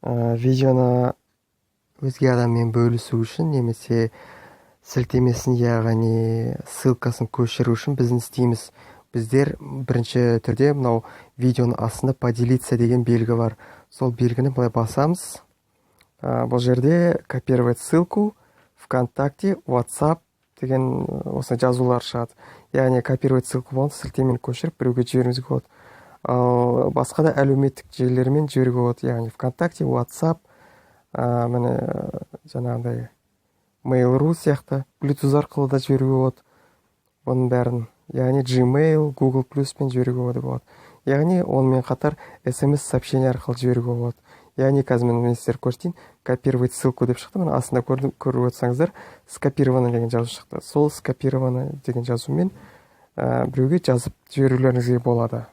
видеоны өзге адаммен бөлісу үшін немесе сілтемесін яғни ссылкасын көшіру үшін біз не істейміз? Біздер бірінші түрде мынау видеоның астында поделиться деген белгі бар. Сол белгіні былай басамыз. Бұл жерде копировать ссылку, ВКонтакте, WhatsApp деген осы жазулар шығады. Яғни копировать ссылку болғанда сілтемені көшіріп біреуге жіберуімізге болады. Ал басқа да әлеуметтік желілермен жіберуге болады. Яғни ВКонтакте, WhatsApp, міне жаңағындай Mail.ru сияқты Bluetooth арқылы да жіберуге болады. Оның бәрін, яғни Gmail, Google Plus-пен жіберуге болады. Яғни онымен қатар SMS сообщение арқылы жіберуге болады. Яғни қазір мен сіздерге көрсетейін, копировать ссылку деп шықты. Мына астында көріп отырсаңыздар, скопировано деген жазу шықты. Сол скопировано деген жазумен біреуге жазып жіберулеріңізге болады.